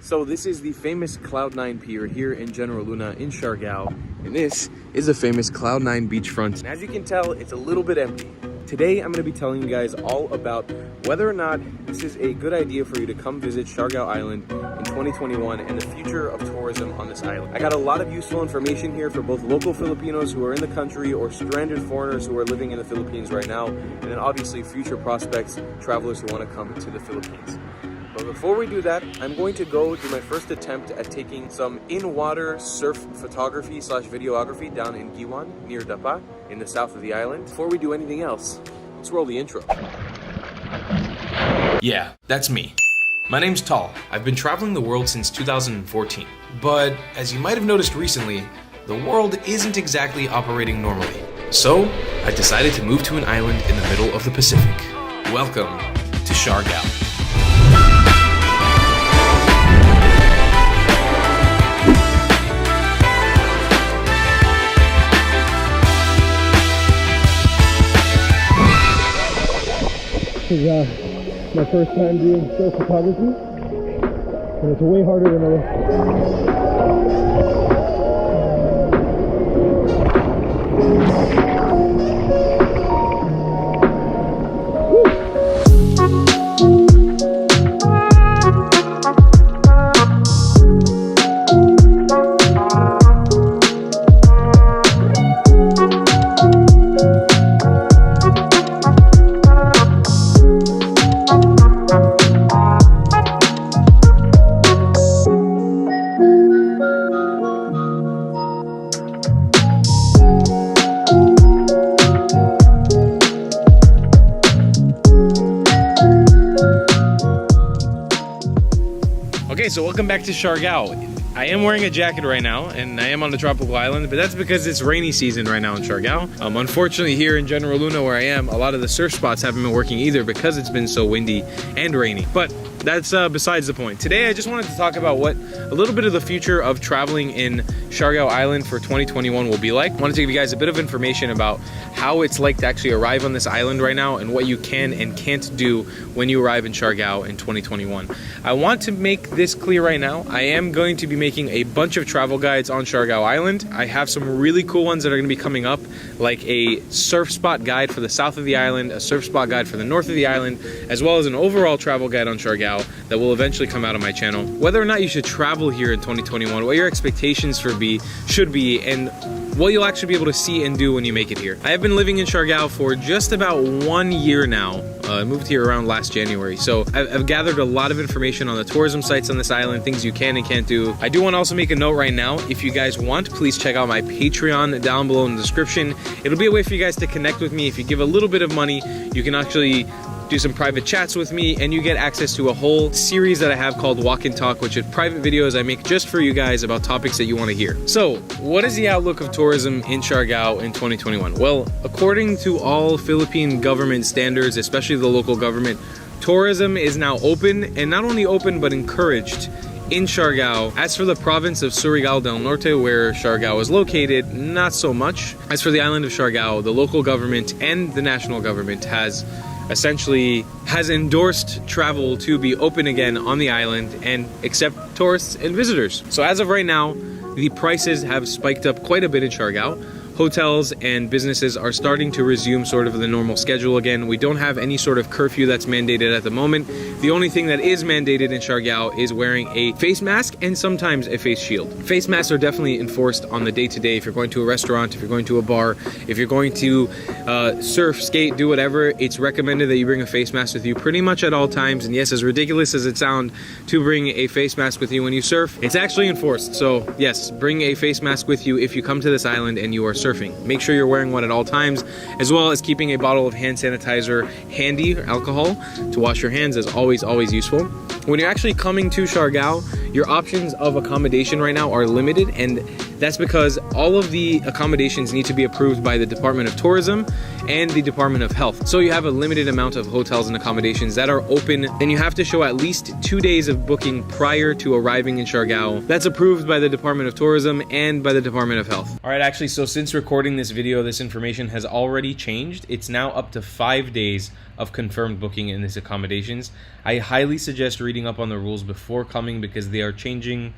So this is the famous Cloud9 Pier here in General Luna in Siargao, and this is a famous Cloud9 beachfront. And as you can tell, it's a little bit empty. Today, I'm going to be telling you guys all about whether or not this is a good idea for you to come visit Siargao Island in 2021 and the future of tourism on this island. I got a lot of useful information here for both local Filipinos who are in the country or stranded foreigners who are living in the Philippines right now, and then obviously future prospects, travelers who want to come to the Philippines. But before we do that, I'm going to go do my first attempt at taking some in-water surf photography / videography down in Giwan, near Dapa, in the south of the island. Before we do anything else, let's roll the intro. Yeah, that's me. My name's Tal. I've been traveling the world since 2014. But as you might have noticed recently, the world isn't exactly operating normally. So I decided to move to an island in the middle of the Pacific. Welcome to Siargao. This is my first time doing surf photography, and it's way harder than I Okay, so welcome back to Siargao. I am wearing a jacket right now, and I am on the tropical island, but that's because it's rainy season right now in Siargao. Unfortunately, here in General Luna, where I am, a lot of the surf spots haven't been working either because it's been so windy and rainy. But that's besides the point. Today, I just wanted to talk about what a little bit of the future of traveling in Siargao Island for 2021 will be like. I wanted to give you guys a bit of information about how it's like to actually arrive on this island right now and what you can and can't do when you arrive in Siargao in 2021. I want to make this clear right now. I am going to be making a bunch of travel guides on Siargao Island. I have some really cool ones that are going to be coming up, like a surf spot guide for the south of the island, a surf spot guide for the north of the island, as well as an overall travel guide on Siargao that will eventually come out on my channel. Whether or not you should travel here in 2021, what your expectations should be, and what you'll actually be able to see and do when you make it here. I have been living in Siargao for just about 1 year now. I moved here around last January, so I've gathered a lot of information on the tourism sites on this island, things you can and can't do. I do want to also make a note right now. If you guys want, please check out my Patreon down below in the description. It'll be a way for you guys to connect with me. If you give a little bit of money, you can actually do some private chats with me, and you get access to a whole series that I have called Walk and Talk, which are private videos I make just for you guys about topics that you want to hear. So, what is the outlook of tourism in Siargao in 2021? Well, according to all Philippine government standards, especially the local government, tourism is now open, and not only open but encouraged in Siargao. As for the province of Surigao del Norte, where Siargao is located, not so much. As for the island of Siargao, the local government and the national government has endorsed travel to be open again on the island and accept tourists and visitors. So as of right now, the prices have spiked up quite a bit in Siargao. Hotels and businesses are starting to resume sort of the normal schedule again. We don't have any sort of curfew that's mandated at the moment. The only thing that is mandated in Siargao is wearing a face mask and sometimes a face shield. Face masks are definitely enforced on the day-to-day. If you're going to a restaurant, if you're going to a bar, if you're going to surf, skate, do whatever, it's recommended that you bring a face mask with you pretty much at all times. And yes, as ridiculous as it sounds to bring a face mask with you when you surf, it's actually enforced. So yes, bring a face mask with you if you come to this island and you are surfing. Make sure you're wearing one at all times, as well as keeping a bottle of hand sanitizer handy, or alcohol, to wash your hands is always useful. When you're actually coming to Siargao, your options of accommodation right now are limited, and that's because all of the accommodations need to be approved by the Department of Tourism and the Department of Health. So you have a limited amount of hotels and accommodations that are open, and you have to show at least 2 days of booking prior to arriving in Siargao. That's approved by the Department of Tourism and by the Department of Health. All right, actually, so since recording this video, this information has already changed. It's now up to 5 days of confirmed booking in these accommodations. I highly suggest reading up on the rules before coming because they They are changing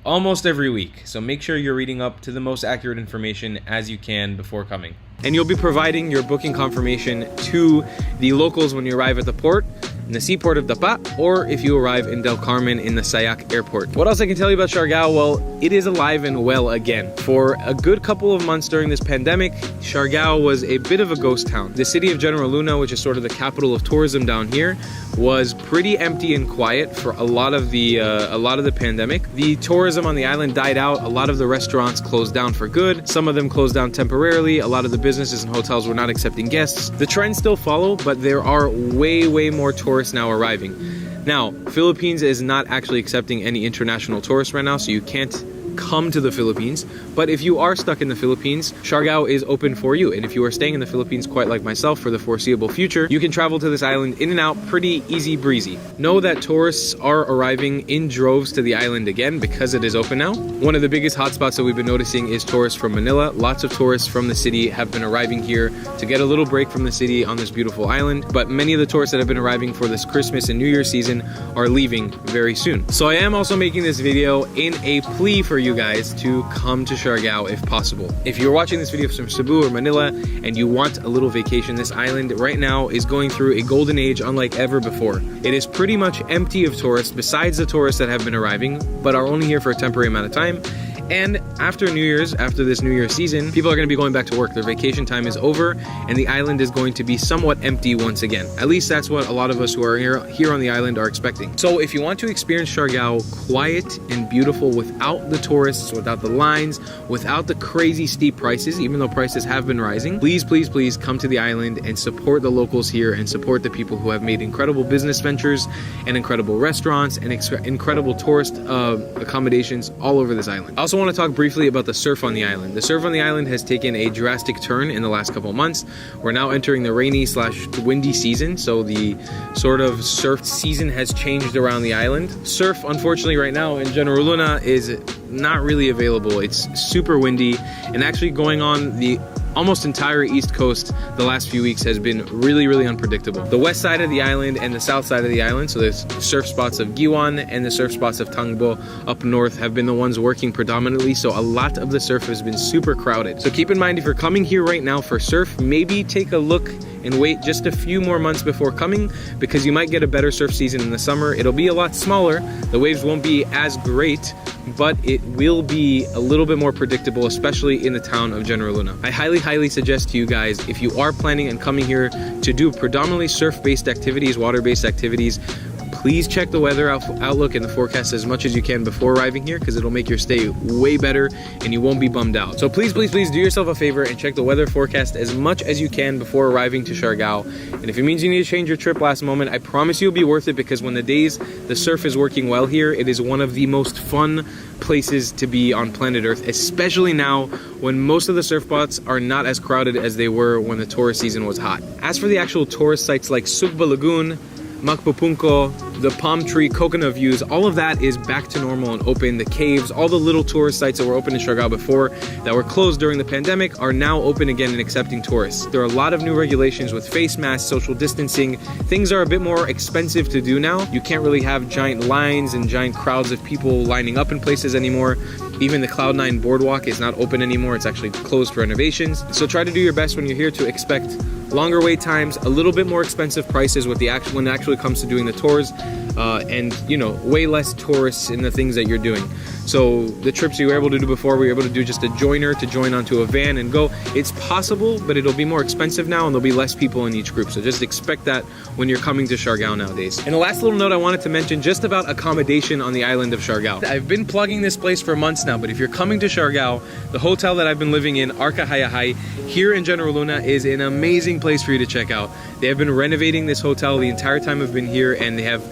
almost every week, so make sure you're reading up to the most accurate information as you can before coming. And you'll be providing your booking confirmation to the locals when you arrive at the port, in the seaport of Dapa, or if you arrive in Del Carmen in the Sayac airport. What else I can tell you about Siargao? Well, it is alive and well again. For a good couple of months during this pandemic, Siargao was a bit of a ghost town. The city of General Luna, which is sort of the capital of tourism down here, was pretty empty and quiet for a lot of the pandemic. The tourism on the island died out. A lot of the restaurants closed down for good. Some of them closed down temporarily. A lot of the businesses and hotels were not accepting guests. The trends still follow, but there are way more tourists now arriving. Now, Philippines is not actually accepting any international tourists right now, so you can't come to the Philippines. But if you are stuck in the Philippines, Siargao is open for you. And if you are staying in the Philippines, quite like myself, for the foreseeable future, you can travel to this island in and out pretty easy breezy. Know that tourists are arriving in droves to the island again because it is open now. One of the biggest hotspots that we've been noticing is tourists from Manila. Lots of tourists from the city have been arriving here to get a little break from the city on this beautiful island. But many of the tourists that have been arriving for this Christmas and New Year season are leaving very soon. So I am also making this video in a plea for you guys to come to Siargao if possible. If you're watching this video from Cebu or Manila and you want a little vacation, this island right now is going through a golden age unlike ever before. It is pretty much empty of tourists besides the tourists that have been arriving but are only here for a temporary amount of time. And after New Year's, after this New Year season, people are going to be going back to work. Their vacation time is over and the island is going to be somewhat empty once again. At least that's what a lot of us who are here on the island are expecting. So if you want to experience Siargao quiet and beautiful without the tourists, without the lines, without the crazy steep prices, even though prices have been rising, please come to the island and support the locals here and support the people who have made incredible business ventures and incredible restaurants and incredible tourist accommodations all over this island. I also want to talk briefly about the surf on the island. The surf on the island has taken a drastic turn in the last couple of months. We're now entering the rainy/windy season, so the sort of surf season has changed around the island. Surf, unfortunately, right now in General Luna is not really available. It's super windy, and actually going on the almost entire east coast the last few weeks has been really unpredictable. The west side of the island and the south side of the island, so there's surf spots of Giwan and the surf spots of Tangbo up north, have been the ones working predominantly, so a lot of the surf has been super crowded. So keep in mind, if you're coming here right now for surf, maybe take a look and wait just a few more months before coming, because you might get a better surf season in the summer. It'll be a lot smaller, the waves won't be as great, but it will be a little bit more predictable, especially in the town of General Luna. I highly suggest to you guys, if you are planning on coming here to do predominantly surf-based activities, water-based activities, please check the weather outlook and the forecast as much as you can before arriving here, because it'll make your stay way better and you won't be bummed out. So please do yourself a favor and check the weather forecast as much as you can before arriving to Siargao. And if it means you need to change your trip last moment, I promise you it'll be worth it, because when the surf is working well here, it is one of the most fun places to be on planet Earth, especially now when most of the surf spots are not as crowded as they were when the tourist season was hot. As for the actual tourist sites like Sugba Lagoon, Magpupunco, the palm tree, coconut views, all of that is back to normal and open. The caves, all the little tourist sites that were open in Siargao before that were closed during the pandemic are now open again and accepting tourists. There are a lot of new regulations with face masks, social distancing. Things are a bit more expensive to do now. You can't really have giant lines and giant crowds of people lining up in places anymore. Even the Cloud9 boardwalk is not open anymore. It's actually closed for renovations. So try to do your best when you're here to expect longer wait times, a little bit more expensive prices when it actually comes to doing the tours, and way less tourists in the things that you're doing. So the trips you were able to do before, we were able to do just a joiner to join onto a van and go. It's possible, but it'll be more expensive now and there'll be less people in each group. So just expect that when you're coming to Siargao nowadays. And the last little note I wanted to mention just about accommodation on the island of Siargao. I've been plugging this place for months now, but if you're coming to Siargao, the hotel that I've been living in, Arca Hayahai, here in General Luna, is an amazing place for you to check out. They have been renovating this hotel the entire time I've been here, and they have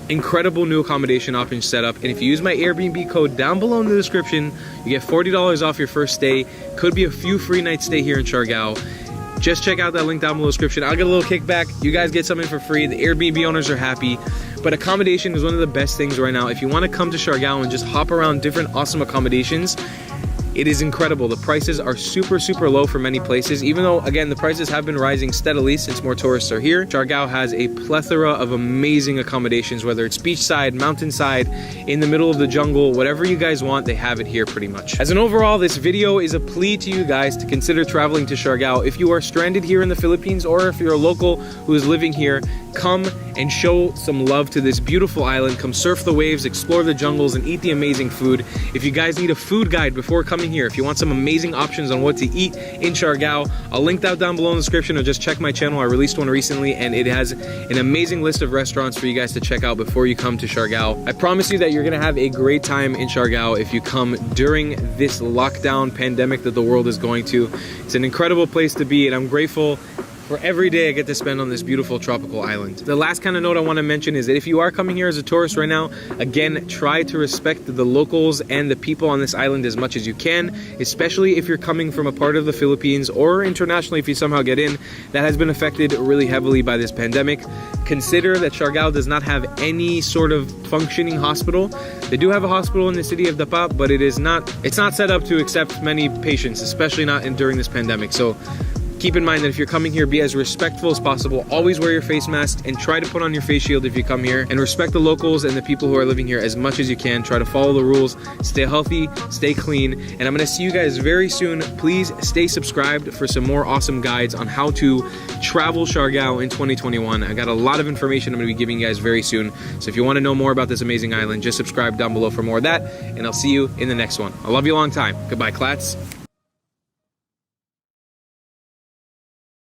incredible new accommodation options set up. And if you use my Airbnb code down below in the description, you get $40 off your first stay. Could be a few free nights stay here in Siargao. Just check out that link down below in the description. I'll get a little kickback. You guys get something for free. The Airbnb owners are happy. But accommodation is one of the best things right now. If you want to come to Siargao and just hop around different awesome accommodations, It is incredible. The prices are super low for many places, even though, again, the prices have been rising steadily since more tourists are here. Siargao has a plethora of amazing accommodations, whether it's beachside, mountainside, in the middle of the jungle, whatever you guys want, they have it here pretty much. As an overall, this video is a plea to you guys to consider traveling to Siargao. If you are stranded here in the Philippines, or if you're a local who is living here, come and show some love to this beautiful island. Come surf the waves, explore the jungles, and eat the amazing food. If you guys need a food guide before coming here, if you want some amazing options on what to eat in Siargao, I'll link that down below in the description, or just check my channel. I released one recently and it has an amazing list of restaurants for you guys to check out before you come to Siargao. I promise you that you're gonna have a great time in Siargao if you come during this lockdown pandemic that the world is going to. It's an incredible place to be, and I'm grateful for every day I get to spend on this beautiful tropical island. The last kind of note I want to mention is that if you are coming here as a tourist right now, again, try to respect the locals and the people on this island as much as you can, especially if you're coming from a part of the Philippines or internationally if you somehow get in that has been affected really heavily by this pandemic. Consider that Siargao does not have any sort of functioning hospital. They do have a hospital in the city of Dapa, but it's not set up to accept many patients, especially not during this pandemic. So keep in mind that if you're coming here, be as respectful as possible. Always wear your face mask and try to put on your face shield if you come here. And respect the locals and the people who are living here as much as you can. Try to follow the rules. Stay healthy, stay clean. And I'm going to see you guys very soon. Please stay subscribed for some more awesome guides on how to travel Siargao in 2021. I got a lot of information I'm going to be giving you guys very soon. So if you want to know more about this amazing island, just subscribe down below for more of that. And I'll see you in the next one. I love you a long time. Goodbye, Clats.